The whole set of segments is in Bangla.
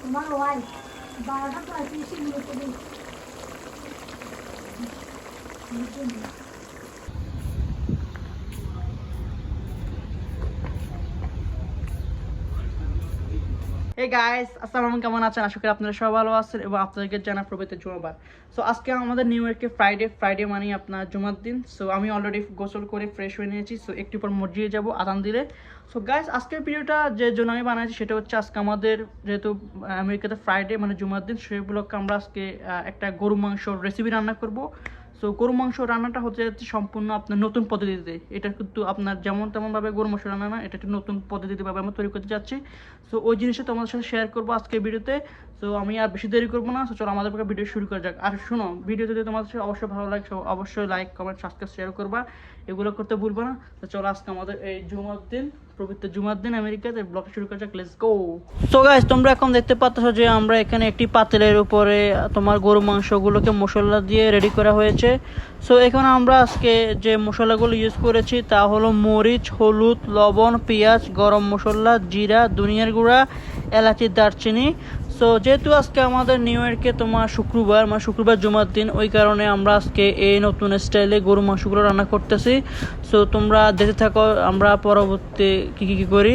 তোমার ওয়াই 12:35 মিনিটে Hey guys, আসসালামু আলাইকুম, কেমন আছেন? আশা করি আপনারা সবাই ভালো আছেন এবং আপনাদেরকে জানাই পবিত্র জুমাবার। সো আজকে আমাদের নিউ ইয়র্কে ফ্রাইডে মানে আপনার জুমার দিন। সো আমি অলরেডি গোসল করে ফ্রেশ হয়ে নিয়েছি। সো একটু পর মসজিদে যাব আজান দিলে। সো গাইস, আজকের ভিডিওটা যে জন্য আমি বানাইছি সেটা হচ্ছে আজকে আমাদের যেহেতু আমেরিকাতে ফ্রাইডে মানে জুমার দিন, সেই উপলক্ষে আমরা আজকে একটা গরু মাংসর রেসিপি রান্না করব। সো গরু মাংস রান্নাটা হচ্ছে যাচ্ছে সম্পূর্ণ আপনার নতুন পদ্ধতিতে। এটা কিন্তু আপনার যেমন তেমনভাবে গরু মাংস রান্না না, এটা একটা নতুন পদ্ধতিতে ভাবে আমরা তৈরি করতে যাচ্ছি। সো ওই জিনিসটা তোমাদের সাথে শেয়ার করবো আজকের ভিডিওতে। সো আমি আর বেশি দেরি করবো না। সো চলো আমাদের পক্ষে ভিডিও শুরু করা যাক। আর শোনো, ভিডিও যদি তোমাদের সাথে অবশ্যই ভালো লাগে অবশ্যই লাইক কমেন্ট সাবস্ক্রাইব শেয়ার করবা, এগুলো করতে ভুলবো না। তো চলো আজকে আমাদের এই জুমার দিন, পবিত্র জুমার দিন আমেরিকাতে ব্লগ শুরু করা যাক। Let's go. সো গাইস, তোমরা এখন দেখতে পাচ্ছ যে আমরা এখানে একটি পাতিলের উপরে তোমার গরু মাংসগুলোকে মশলা দিয়ে রেডি করা হয়েছে। সো এখানে আমরা আজকে যে মশলাগুলো ইউজ করেছি তা হলো মরিচ, হলুদ, লবণ, পেঁয়াজ, গরম মশলা, জিরা, ধনিয়ার গুঁড়া, এলাচি, দারচিনি। সো যেহেতু আজকে আমাদের নিউ ইয়র্কে তোমার শুক্রবার জুমার দিন, ওই কারণে আমরা আজকে এই নতুন স্টাইলে গরু মাংসগুলো রান্না করতেছি। সো তোমরা দেখতে থাকো আমরা পরবর্তী কী করি।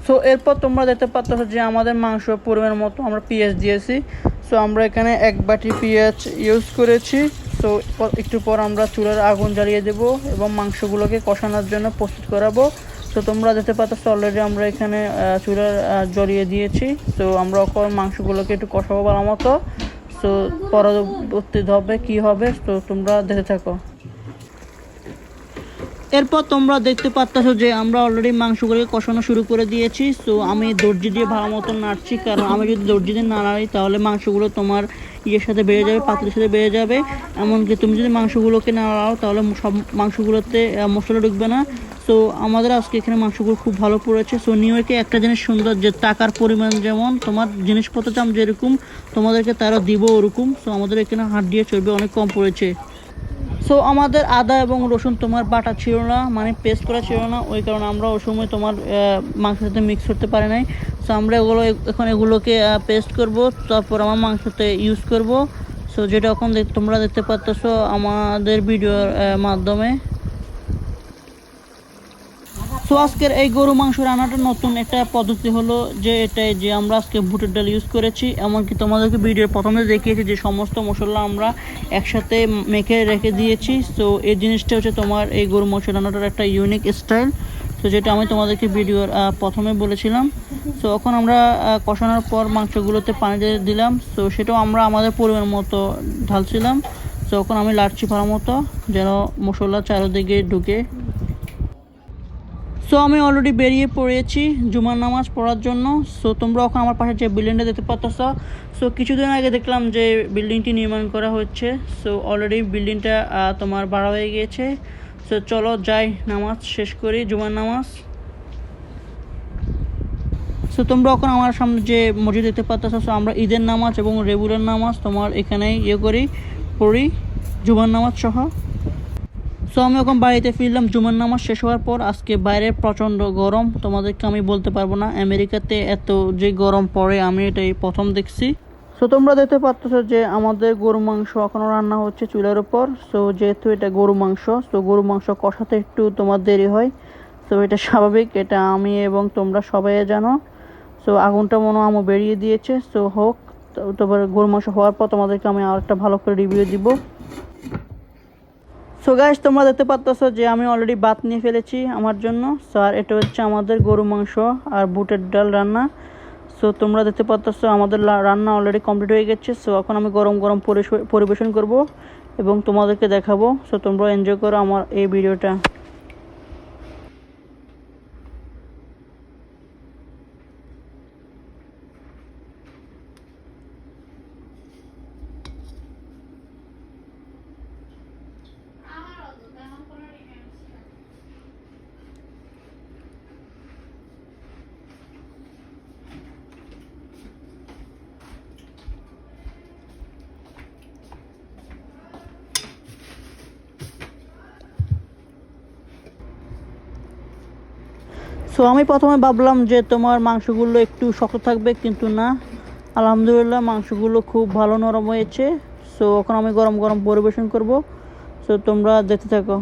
সো এরপর তোমরা দেখতে পাচ্ছ যে আমাদের মাংস পরিমাণ মতো আমরা পেঁয়াজ দিয়েছি। সো আমরা এখানে 1 বাটি পেঁয়াজ ইউজ করেছি। সো একটু পর আমরা চুলার আগুন জ্বালিয়ে দেব এবং মাংসগুলোকে কষানোর জন্য প্রস্তুত করাবো। তো তোমরা দেখতে পাচ্ছ অলরেডি আমরা এখানে চুলার জ্বালিয়ে দিয়েছি। তো আমরা এখন মাংসগুলোকে একটু কষাবো ভালো মতো। সো পরবর্তী হবে কী হবে, তো তোমরা দেখে থাকো। এরপর তোমরা দেখতে পাচ্ছ যে আমরা অলরেডি মাংসগুলোকে কষানো শুরু করে দিয়েছি। সো আমি দর্জি দিয়ে ভালো মতো নাড়ছি, কারণ আমি যদি দর্জি দিয়ে না নাড়ি তাহলে মাংসগুলো তোমার ইয়ের সাথে বেড়ে যাবে, পাতিলের সাথে বেড়ে যাবে। এমনকি তুমি যদি মাংসগুলোকে না নাড়াও তাহলে সব মাংসগুলোতে মশলা ঢুকবে না। সো আমাদের আজকে এখানে মাংসগুলো খুব ভালো পড়েছে। সো নিউ ইয়র্কে একটা জিনিস সুন্দর যে টাকার পরিমাণ যেমন তোমার জিনিসপত্রের দাম যেরকম তোমাদেরকে তারা দিব ওরকম। সো আমাদের এখানে হাত দিয়ে চর্বি অনেক কম পড়েছে। সো আমাদের আদা এবং রসুন তোমার বাটা ছিল না, মানে পেস্ট করা ছিল না, ওই কারণে আমরা ওই সময় তোমার মাংসের সাথে মিক্স করতে পারি নাই। সো আমরা এখন এগুলোকে পেস্ট করব, তারপর আমার মাংসতে ইউজ করব। সো যেটা এখন তোমরা দেখতে পাচ্ছ আমাদের ভিডিওর মাধ্যমে। সো আজকের এই গরু মাংস রান্নাটা নতুন একটা পদ্ধতি হলো যে এটাই যে আমরা আজকে বুটের ডাল ইউজ করেছি। এমনকি তোমাদেরকে ভিডিওর প্রথমে দেখিয়েছি যে সমস্ত মশলা আমরা একসাথে মেখে রেখে দিয়েছি। সো এই জিনিসটা হচ্ছে তোমার এই গরু মাংস রান্নাটার একটা ইউনিক স্টাইল। তো যেটা আমি তোমাদেরকে ভিডিওর প্রথমে বলেছিলাম। সো এখন আমরা কষানোর পর মাংসগুলোতে পানি দিয়ে দিলাম। সো সেটাও আমরা আমাদের পরিমাণ মতো ঢালছিলাম। সো এখন আমি লাড়ছি ভালো মতো যেন মশলা চারিদিকে ঢুকে। সো আমি অলরেডি বেরিয়ে পড়েছি জুমার নামাজ পড়ার জন্য। সো তোমরা এখন আমার পাশে যে বিল্ডিংটা দেখতে পাচ্ছ, সো কিছুদিন আগে দেখলাম যে বিল্ডিংটি নির্মাণ করা হচ্ছে। সো অলরেডি বিল্ডিংটা তোমার বাড়া হয়ে গিয়েছে। সো চলো যাই নামাজ শেষ করি, জুমার নামাজ। সো তোমরা এখন আমার সামনে যে মসজিদ দেখতে পাচ্ছ, সো আমরা ঈদের নামাজ এবং রেগুলার নামাজ তোমার এখানে পড়ি জুমার নামাজ সহ। সো আমি এখন বাড়িতে ফিরলাম জুমার নামাজ শেষ হওয়ার পর। আজকে বাইরে প্রচণ্ড গরম, তোমাদেরকে আমি বলতে পারবো না আমেরিকাতে এত যে গরম পড়ে আমি এটাই প্রথম দেখছি। সো তোমরা দেখতে পাচ্ছ যে আমাদের গরু মাংস এখনও রান্না হচ্ছে চুলার উপর। সো যেহেতু এটা গরু মাংস, সো গরু মাংস কষাতে একটু তোমার দেরি হয়। সো এটা স্বাভাবিক, এটা আমি এবং তোমরা সবাই জানো। সো আগুনটা মনে হয় বেরিয়ে দিয়েছে। সো হোক, তারপর গরু মাংস হওয়ার পর তোমাদেরকে আমি আর একটা ভালো করে রিভিউ দিব। সো গাইস, তোমরা দেখতে পাচ্ছ যে আমি অলরেডি ভাত নিয়ে ফেলেছি আমার জন্য। সো আর এটা হচ্ছে আমাদের গরু মাংস আর বুটের ডাল রান্না। সো তোমরা দেখতে পাচ্ছ আমাদের রান্না অলরেডি কমপ্লিট হয়ে গেছে। সো এখন আমি গরম গরম পরিবেশন করব এবং তোমাদেরকে দেখাবো। সো তোমরা এনজয় করো আমার এই ভিডিওটা। সো আমি প্রথমে ভাবলাম যে তোমার মাংসগুলো একটু শক্ত থাকবে, কিন্তু না, আলহামদুলিল্লাহ মাংসগুলো খুব ভালো নরম হয়েছে। সো এখন আমি গরম গরম পরিবেশন করব। সো তোমরা দেখতে থাকো।